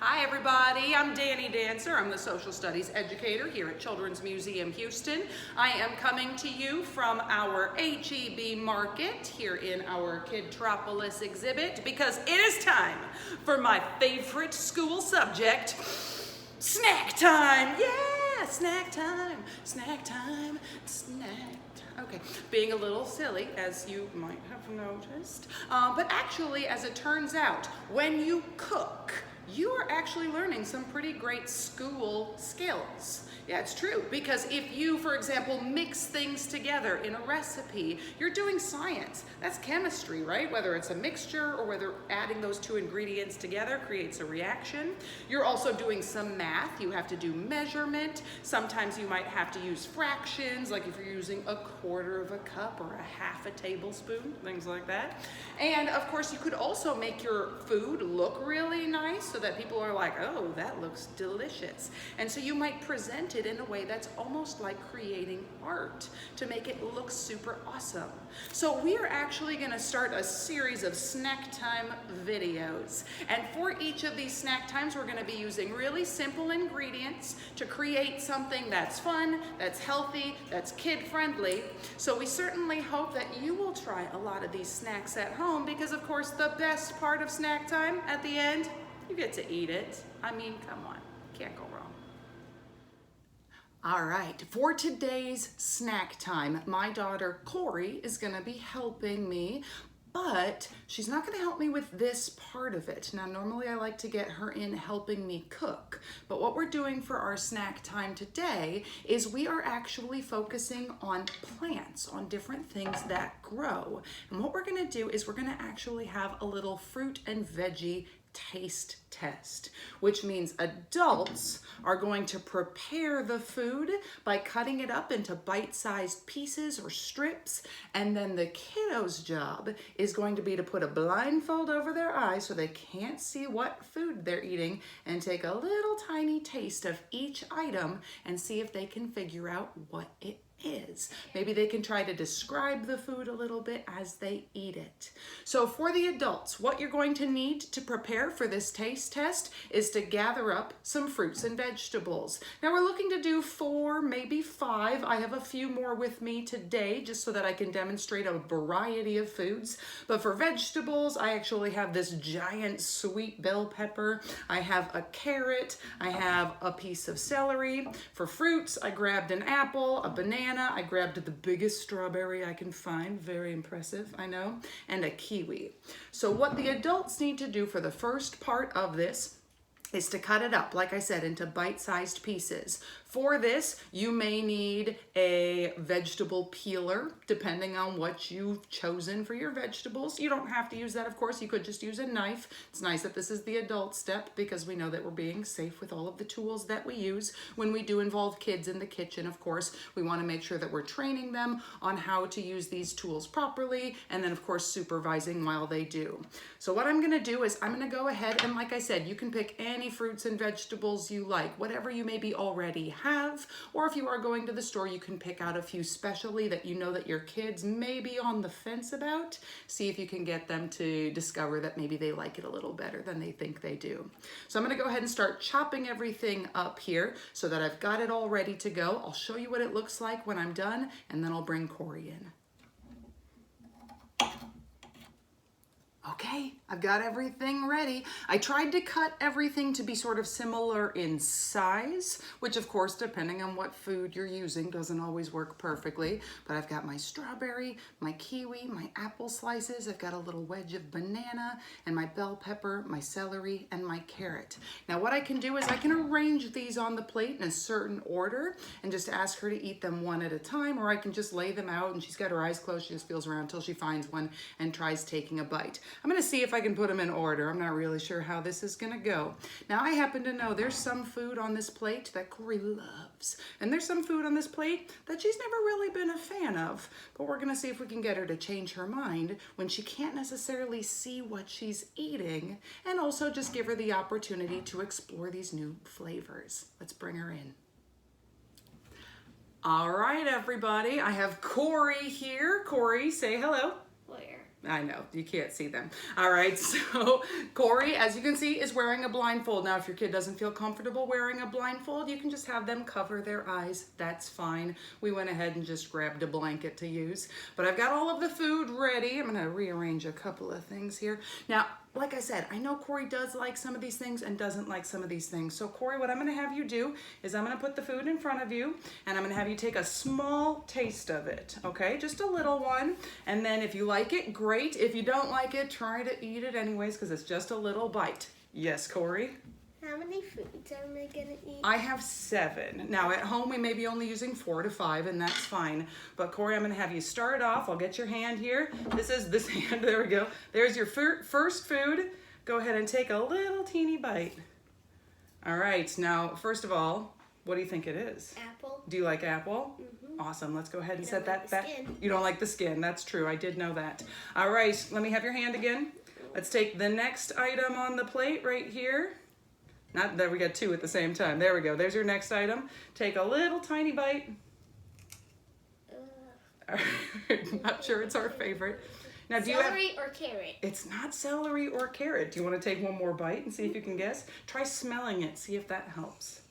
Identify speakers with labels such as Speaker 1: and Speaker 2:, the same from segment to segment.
Speaker 1: Hi everybody, I'm Danny Dancer. I'm the social studies educator here at Children's Museum Houston. I am coming to you from our HEB market here in our Kidtropolis exhibit because it is time for my favorite school subject, snack time. Yeah, snack time, snack time, snack. Okay, being a little silly, as you might have noticed. But actually, as it turns out, when you cook, you are actually learning some pretty great school skills. Yeah, it's true, because if you, for example, mix things together in a recipe, you're doing science. That's chemistry, right? Whether it's a mixture or whether adding those two ingredients together creates a reaction. You're also doing some math. You have to do measurement. Sometimes you might have to use fractions, like if you're using a quarter of a cup or a half a tablespoon, things like that. And of course, you could also make your food look really nice so that people are like, oh, that looks delicious. And so you might present it in a way that's almost like creating art to make it look super awesome. So we are actually going to start a series of snack time videos. And for each of these snack times, we're going to be using really simple ingredients to create something that's fun, that's healthy, that's kid-friendly. So we certainly hope that you will try a lot of these snacks at home because, of course, the best part of snack time at the end, you get to eat it. I mean, come on, can't go wrong. All right, for today's snack time, my daughter Corey is gonna be helping me, but she's not gonna help me with this part of it. Now, normally I like to get her in helping me cook, but what we're doing for our snack time today is we are actually focusing on plants, on different things that grow. And what we're gonna do is we're gonna actually have a little fruit and veggie taste test, which means adults are going to prepare the food by cutting it up into bite-sized pieces or strips, and then the kiddos' job is going to be to put a blindfold over their eyes so they can't see what food they're eating and take a little tiny taste of each item and see if they can figure out what it is. Maybe they can try to describe the food a little bit as they eat it. So for the adults, what you're going to need to prepare for this taste test is to gather up some fruits and vegetables. Now we're looking to do 4, maybe 5. I have a few more with me today just so that I can demonstrate a variety of foods. But for vegetables, I actually have this giant sweet bell pepper. I have a carrot. I have a piece of celery. For fruits, I grabbed an apple, a banana. I grabbed the biggest strawberry I can find, very impressive, I know, and a kiwi. So what the adults need to do for the first part of this is to cut it up, like I said, into bite-sized pieces. For this, you may need a vegetable peeler, depending on what you've chosen for your vegetables. You don't have to use that, of course. You could just use a knife. It's nice that this is the adult step because we know that we're being safe with all of the tools that we use. When we do involve kids in the kitchen, of course, we want to make sure that we're training them on how to use these tools properly, and then, of course, supervising while they do. So what I'm going to do is I'm going to go ahead and, like I said, you can pick any fruits and vegetables you like, whatever you maybe already have, or if you are going to the store, you can pick out a few specially that you know that your kids may be on the fence about. See if you can get them to discover that maybe they like it a little better than they think they do. So I'm going to go ahead and start chopping everything up here so that I've got it all ready to go. I'll show you what it looks like when I'm done, and then I'll bring Corey in. Okay, I've got everything ready. I tried to cut everything to be sort of similar in size, which of course, depending on what food you're using, doesn't always work perfectly. But I've got my strawberry, my kiwi, my apple slices. I've got a little wedge of banana and my bell pepper, my celery, and my carrot. Now what I can do is I can arrange these on the plate in a certain order and just ask her to eat them one at a time, or I can just lay them out and she's got her eyes closed. She just feels around until she finds one and tries taking a bite. I'm going to see if I can put them in order. I'm not really sure how this is going to go. Now, I happen to know there's some food on this plate that Corey loves. And there's some food on this plate that she's never really been a fan of. But we're going to see if we can get her to change her mind when she can't necessarily see what she's eating. And also just give her the opportunity to explore these new flavors. Let's bring her in. All right, everybody. I have Corey here. Corey, say hello.
Speaker 2: Where?
Speaker 1: I know, you can't see them. All right, so Corey, as you can see, is wearing a blindfold. Now, if your kid doesn't feel comfortable wearing a blindfold, you can just have them cover their eyes. That's fine. We went ahead and just grabbed a blanket to use. But I've got all of the food ready. I'm gonna rearrange a couple of things here. Now, like I said, I know Corey does like some of these things and doesn't like some of these things. So Corey, what I'm gonna have you do is I'm gonna put the food in front of you and I'm gonna have you take a small taste of it, okay? Just a little one. And then if you like it, great. If you don't like it, try to eat it anyways because it's just a little bite. Yes, Corey?
Speaker 2: How many foods am I gonna eat?
Speaker 1: I have 7. Now at home we may be only using 4 to 5 and that's fine. But Corey, I'm gonna have you start off. I'll get your hand here. This is this hand, there we go. There's your first food. Go ahead and take a little teeny bite. All right, now first of all, what do you think it is?
Speaker 2: Apple.
Speaker 1: Do you like apple? Mm-hmm. Awesome, let's go ahead and set that back.
Speaker 2: Skin.
Speaker 1: You don't like the skin, that's true, I did know that. All right, let me have your hand again. Let's take the next item on the plate right here. Not that we got 2 at the same time. There we go. There's your next item. Take a little tiny bite. Not sure it's our favorite. Now, do
Speaker 2: celery or carrot?
Speaker 1: It's not celery or carrot. Do you want to take one more bite and see if you can guess? Try smelling it. See if that helps.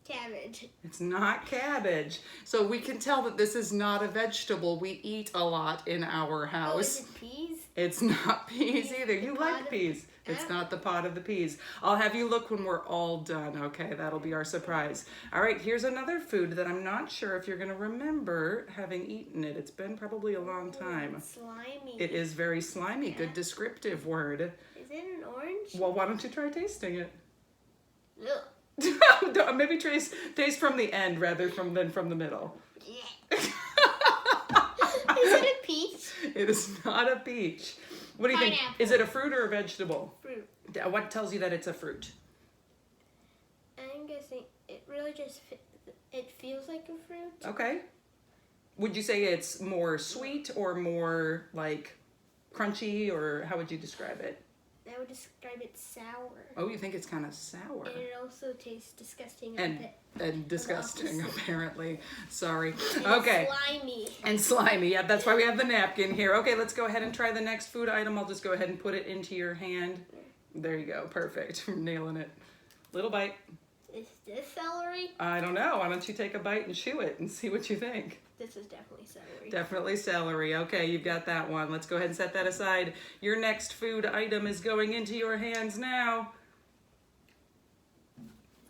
Speaker 2: Cabbage.
Speaker 1: It's not cabbage. So we can tell that this is not a vegetable we eat a lot in our house.
Speaker 2: Oh, is it peas?
Speaker 1: It's not peas either. You like peas. It's not the pot of the peas. I'll have you look when we're all done, okay? That'll be our surprise. All right, here's another food that I'm not sure if you're gonna remember having eaten it. It's been probably a long time.
Speaker 2: It's slimy.
Speaker 1: It is very slimy.
Speaker 2: Yeah.
Speaker 1: Good descriptive word.
Speaker 2: Is it an orange?
Speaker 1: Well, why don't you try tasting it?
Speaker 2: Ugh.
Speaker 1: Maybe taste from the end rather than from the middle.
Speaker 2: Yeah. Is it a peach?
Speaker 1: It is not a peach. What do you think? Is it a fruit or a vegetable?
Speaker 2: Fruit.
Speaker 1: What tells you that it's a fruit?
Speaker 2: I'm guessing it really just it feels like a fruit.
Speaker 1: Okay. Would you say it's more sweet or more like crunchy, or how would you describe it?
Speaker 2: I would describe it sour.
Speaker 1: Oh, you think it's kind of sour?
Speaker 2: And it also tastes disgusting.
Speaker 1: And disgusting, apparently. Sorry.
Speaker 2: And
Speaker 1: okay.
Speaker 2: slimy.
Speaker 1: And slimy. Yeah, that's why we have the napkin here. Okay, let's go ahead and try the next food item. I'll just go ahead and put it into your hand. There you go. Perfect. Nailing it. Little bite.
Speaker 2: Is this celery?
Speaker 1: I don't know. Why don't you take a bite and chew it and see what you think?
Speaker 2: This is definitely celery.
Speaker 1: Definitely celery. Okay, you've got that one. Let's go ahead and set that aside. Your next food item is going into your hands now.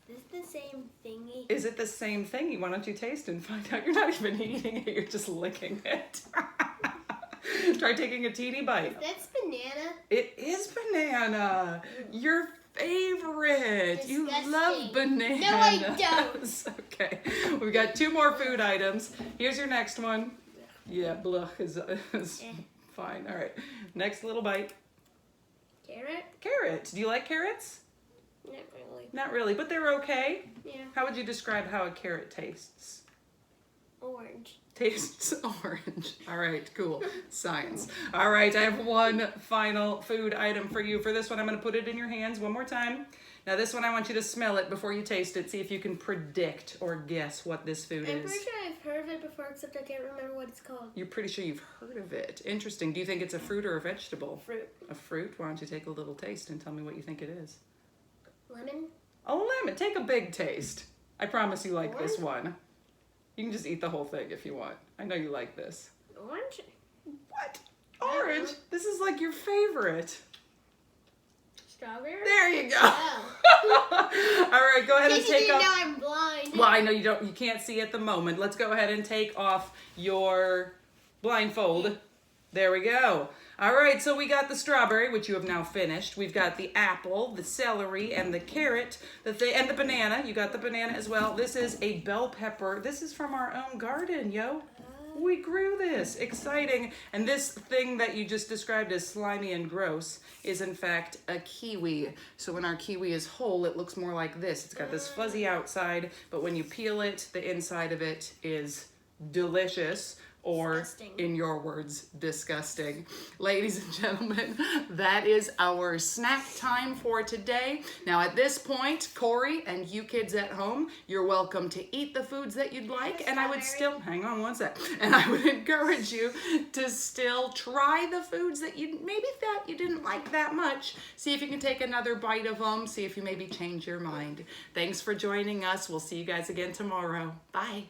Speaker 2: Is this the same thingy?
Speaker 1: Is it the same thingy? Why don't you taste and find out? You're not even eating it. You're just licking it. Try taking a teeny bite.
Speaker 2: That's banana.
Speaker 1: It is banana. Your favorite.
Speaker 2: Disgusting.
Speaker 1: You love bananas.
Speaker 2: No, I don't.
Speaker 1: Okay, we've got 2 more food items. Here's your next one. Yeah, blah is fine. All right, next little bite.
Speaker 2: Carrot?
Speaker 1: Carrot. Do you like carrots?
Speaker 2: Not really.
Speaker 1: Not really, but they're okay.
Speaker 2: Yeah.
Speaker 1: How would you describe how a carrot tastes?
Speaker 2: Orange.
Speaker 1: Tastes orange. All right, cool. Science. All right, I have one final food item for you. For this one, I'm going to put it in your hands one more time. Now, this one, I want you to smell it before you taste it. See if you can predict or guess what this food
Speaker 2: I'm
Speaker 1: is.
Speaker 2: pretty sure I've heard of it before, except I can't remember what it's called.
Speaker 1: You're pretty sure you've heard of it. Interesting. Do you think it's a fruit or a vegetable?
Speaker 2: Fruit.
Speaker 1: A fruit? Why don't you take a little taste and tell me what you think it is?
Speaker 2: Lemon?
Speaker 1: A lemon. Take a big taste. I promise you like this one. You can just eat the whole thing if you want. I know you like this.
Speaker 2: Orange?
Speaker 1: What? Orange? This is like your favorite.
Speaker 2: Strawberry?
Speaker 1: There you go.
Speaker 2: Oh.
Speaker 1: All right, go ahead and take off.
Speaker 2: Now I'm blind.
Speaker 1: Well, I know you can't see at the moment. Let's go ahead and take off your blindfold. There we go. All right, so we got the strawberry, which you have now finished. We've got the apple, the celery, and the carrot, and the banana. You got the banana as well. This is a bell pepper. This is from our own garden, yo. We grew this. Exciting. And this thing that you just described as slimy and gross is, in fact, a kiwi. So when our kiwi is whole, it looks more like this. It's got this fuzzy outside, but when you peel it, the inside of it is delicious. or
Speaker 2: Disgusting.
Speaker 1: in your words, disgusting. Ladies and gentlemen, that is our snack time for today. Now at this point, Corey and you kids at home, you're welcome to eat the foods that you'd like, and I would still, hang on one sec, and I would encourage you to still try the foods that you maybe thought you didn't like that much. See if you can take another bite of them, see if you maybe change your mind. Thanks for joining us. We'll see you guys again tomorrow. Bye.